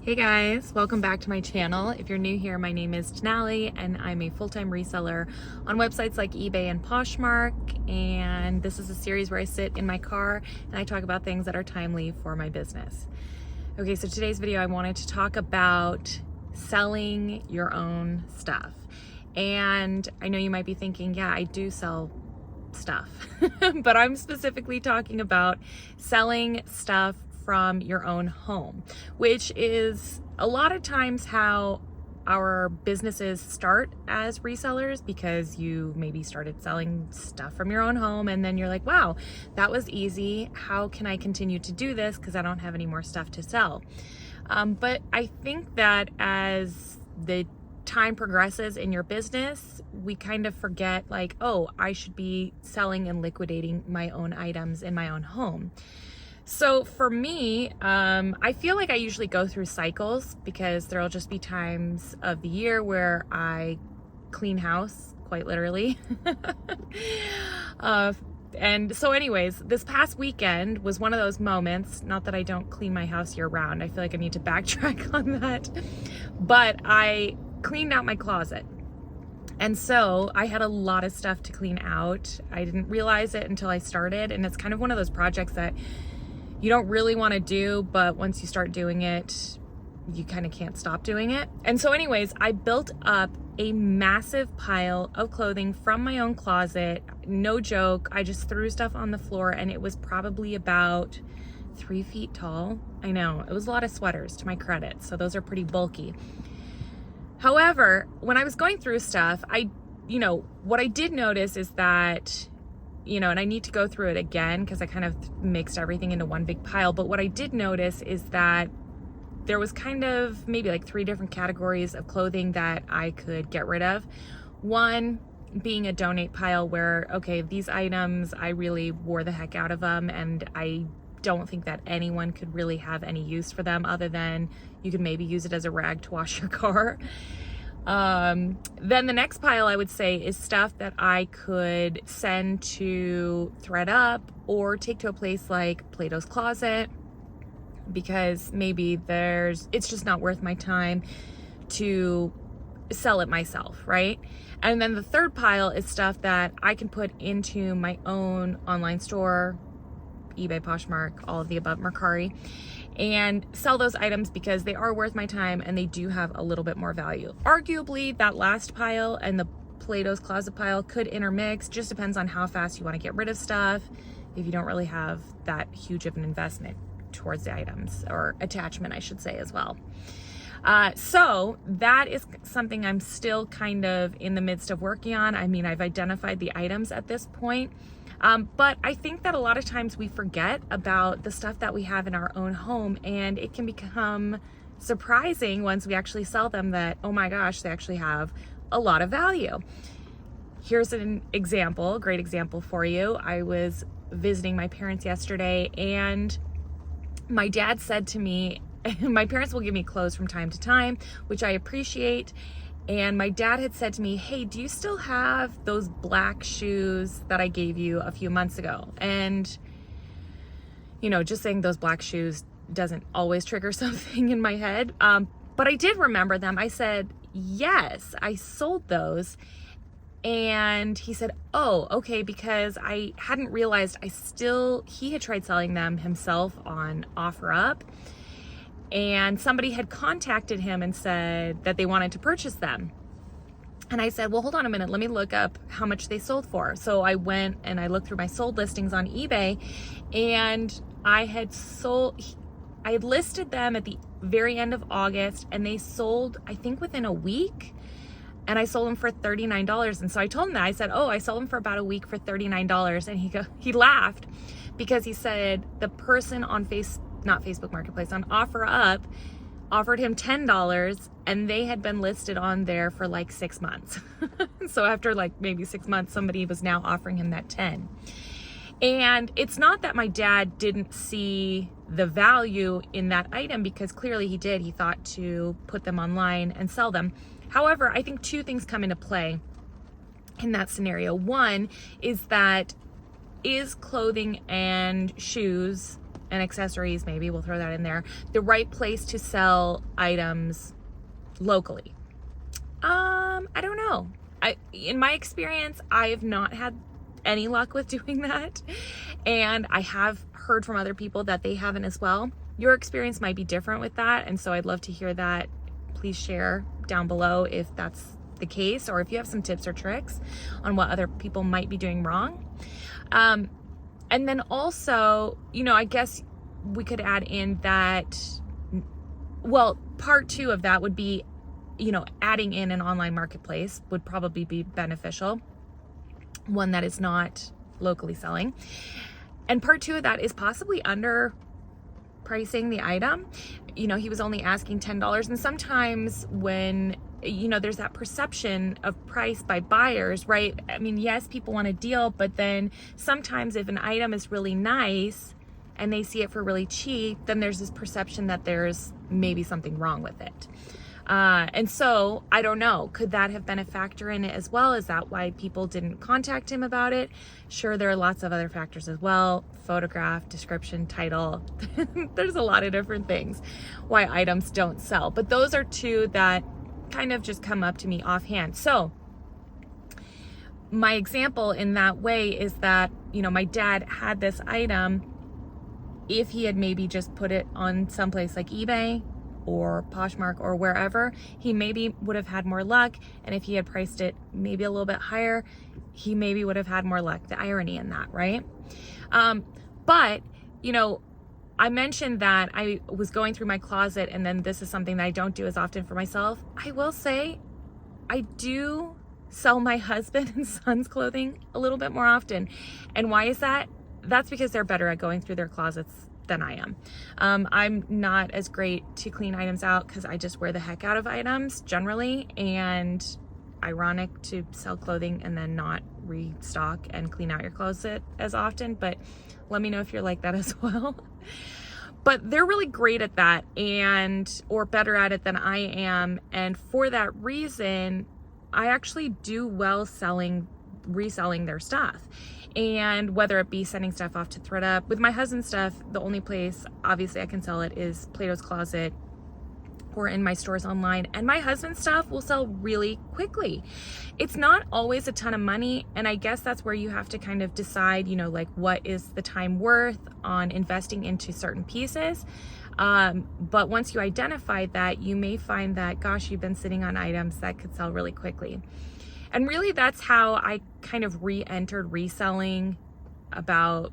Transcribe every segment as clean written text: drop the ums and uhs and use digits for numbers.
Hey guys, welcome back to my channel. If you're new here, my name is Denali and I'm a full-time reseller on websites like eBay and Poshmark, and this is a series where I sit in my car and I talk about things that are timely for my business. Okay, so today's video I wanted to talk about selling your own stuff. And I know you might be thinking, yeah, I do sell stuff, but I'm specifically talking about selling stuff from your own home, which is a lot of times how our businesses start as resellers, because you maybe started selling stuff from your own home and then you're like, wow, that was easy. How can I continue to do this? Because I don't have any more stuff to sell. But I think that as the time progresses in your business, we kind of forget like, oh, I should be selling and liquidating my own items in my own home. So for me, I feel like I usually go through cycles, because there'll just be times of the year where I clean house, quite literally. And so anyways, this past weekend was one of those moments, not that I don't clean my house year round. I feel like I need to backtrack on that, but I cleaned out my closet. And so I had a lot of stuff to clean out. I didn't realize it until I started. And it's kind of one of those projects that you don't really want to do, but once you start doing it, you kind of can't stop doing it. And so anyways, I built up a massive pile of clothing from my own closet. No joke. I just threw stuff on the floor and it was probably about 3 feet tall. I know, it was a lot of sweaters, to my credit. So those are pretty bulky. However, when I was going through stuff, what I did notice is that, and I need to go through it again because I kind of mixed everything into one big pile. But what I did notice is that there was kind of maybe like 3 different categories of clothing that I could get rid of. One being a donate pile where, okay, these items, I really wore the heck out of them and I don't think that anyone could really have any use for them other than you could maybe use it as a rag to wash your car. Then the next pile I would say is stuff that I could send to thread up or take to a place like Plato's Closet, because maybe it's just not worth my time to sell it myself, right? And then the third pile is stuff that I can put into my own online store, eBay, Poshmark, all of the above, Mercari, and sell those items because they are worth my time and they do have a little bit more value. Arguably, that last pile and the Plato's Closet pile could intermix. Just depends on how fast you want to get rid of stuff, if you don't really have that huge of an investment towards the items, or attachment, I should say, as well. So that is something I'm still kind of in the midst of working on. I mean, I've identified the items at this point. But I think that a lot of times we forget about the stuff that we have in our own home, and it can become surprising once we actually sell them that, oh my gosh, they actually have a lot of value. Here's an example, a great example for you. I was visiting my parents yesterday and my dad said to me, my parents will give me clothes from time to time, which I appreciate. And my dad had said to me, hey, do you still have those black shoes that I gave you a few months ago? And, just saying those black shoes doesn't always trigger something in my head. But I did remember them. I said, yes, I sold those. And he said, oh, okay, because I hadn't realized he had tried selling them himself on OfferUp. And somebody had contacted him and said that they wanted to purchase them. And I said, well, hold on a minute. Let me look up how much they sold for. So I went and I looked through my sold listings on eBay, and I had listed them at the very end of August, and they sold, I think, within a week. And I sold them for $39. And so I told him that. I said, oh, I sold them for about a week for $39. And he laughed, because he said the person on not Facebook Marketplace, on OfferUp offered him $10, and they had been listed on there for like 6 months. So after like maybe 6 months, somebody was now offering him that 10. And it's not that my dad didn't see the value in that item, because clearly he did. He thought to put them online and sell them. However, I think 2 things come into play in that scenario. One is that, is clothing and shoes and accessories, maybe we'll throw that in there, the right place to sell items locally? I don't know. In my experience, I have not had any luck with doing that. And I have heard from other people that they haven't as well. Your experience might be different with that. And so I'd love to hear that. Please share down below if that's the case, or if you have some tips or tricks on what other people might be doing wrong. And then also, you know, I guess we could add in that, well, part 2 of that would be, you know, adding in an online marketplace would probably be beneficial, one that is not locally selling. And part 2 of that is possibly underpricing the item. You know, he was only asking $10, and sometimes when, you know, there's that perception of price by buyers, right? I mean, yes, people want a deal, but then sometimes if an item is really nice and they see it for really cheap, then there's this perception that there's maybe something wrong with it. And so I don't know, could that have been a factor in it as well? Is that why people didn't contact him about it? Sure, there are lots of other factors as well. Photograph, description, title. There's a lot of different things why items don't sell, but those are 2 that kind of just come up to me offhand. So my example in that way is that, you know, my dad had this item. If he had maybe just put it on someplace like eBay or Poshmark or wherever, he maybe would have had more luck. And if he had priced it maybe a little bit higher, he maybe would have had more luck. The irony in that, right? But, you know, I mentioned that I was going through my closet, and then this is something that I don't do as often for myself. I will say I do sell my husband and son's clothing a little bit more often. And why is that? That's because they're better at going through their closets than I am. I'm not as great to clean items out because I just wear the heck out of items generally, and ironic to sell clothing and then not restock and clean out your closet as often, but let me know if you're like that as well. But they're really great at that, or better at it than I am, and for that reason I actually do well reselling their stuff. And whether it be sending stuff off to ThredUp, with my husband's stuff, the only place obviously I can sell it is Plato's Closet or in my stores online. And my husband's stuff will sell really quickly. It's not always a ton of money, and I guess that's where you have to kind of decide, you know, like what is the time worth on investing into certain pieces. But once you identify that, you may find that, gosh, you've been sitting on items that could sell really quickly. And really, that's how I kind of re-entered reselling about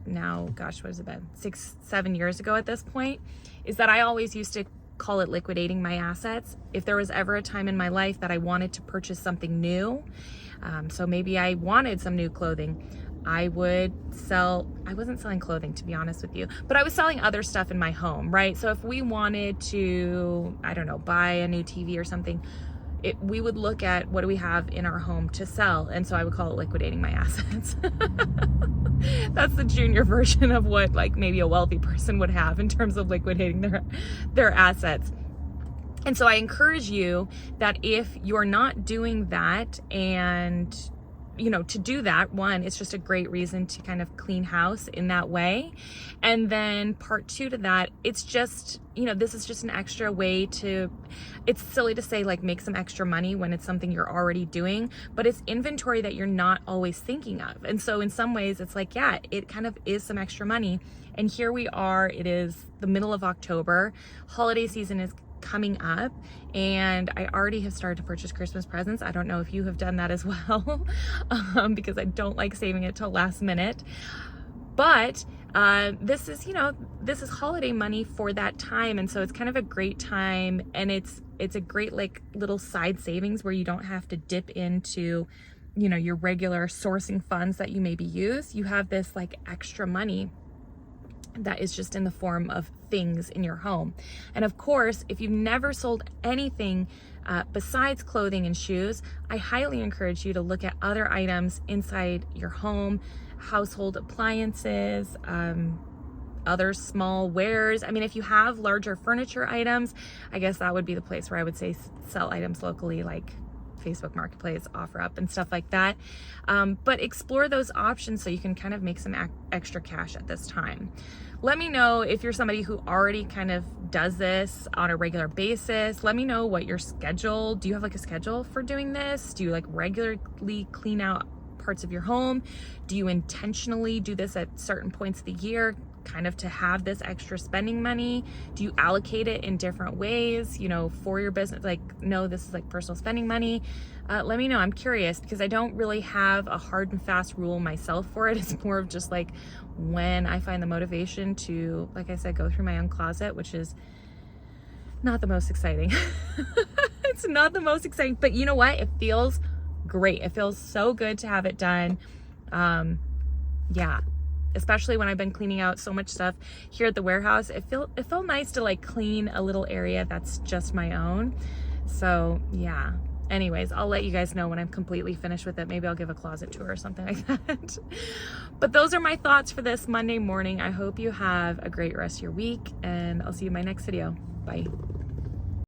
now, gosh, what has it been? 6-7 years ago at this point, is that I always used to call it liquidating my assets. If there was ever a time in my life that I wanted to purchase something new, so maybe I wanted some new clothing, I wasn't selling clothing, to be honest with you, but I was selling other stuff in my home, right? So if we wanted to, I don't know, buy a new TV or something, we would look at what do we have in our home to sell, and so I would call it liquidating my assets. That's the junior version of what like maybe a wealthy person would have in terms of liquidating their assets. And so I encourage you that if you're not doing that, and you know, to do that, one, it's just a great reason to kind of clean house in that way. And then part 2 to that, it's just, you know, this is just an extra way to, it's silly to say like make some extra money when it's something you're already doing, but it's inventory that you're not always thinking of. And so in some ways it's like, yeah, it kind of is some extra money. And here we are, it is the middle of October, holiday season is coming up, and I already have started to purchase Christmas presents. I don't know if you have done that as well, because I don't like saving it till last minute. But this is, you know, this is holiday money for that time, and so it's kind of a great time, and it's a great like little side savings where you don't have to dip into, you know, your regular sourcing funds that you maybe use. You have this like extra money that is just in the form of things in your home. And of course, if you've never sold anything besides clothing and shoes, I highly encourage you to look at other items inside your home, household appliances, other small wares. I mean, if you have larger furniture items, I guess that would be the place where I would say sell items locally, like Facebook Marketplace, OfferUp and stuff like that. But explore those options so you can kind of make some extra cash at this time. Let me know if you're somebody who already kind of does this on a regular basis. Let me know what your schedule, do you have like a schedule for doing this? Do you like regularly clean out parts of your home? Do you intentionally do this at certain points of the year, kind of to have this extra spending money? Do you allocate it in different ways, you know, for your business? Like, no, this is like personal spending money. Let me know. I'm curious because I don't really have a hard and fast rule myself for it. It's more of just like when I find the motivation to, like I said, go through my own closet, which is not the most exciting. It's not the most exciting, but you know what? It feels great. It feels so good to have it done. Yeah. Especially when I've been cleaning out so much stuff here at the warehouse. It felt nice to like clean a little area that's just my own. So yeah. Anyways, I'll let you guys know when I'm completely finished with it. Maybe I'll give a closet tour or something like that. But those are my thoughts for this Monday morning. I hope you have a great rest of your week, and I'll see you in my next video. Bye.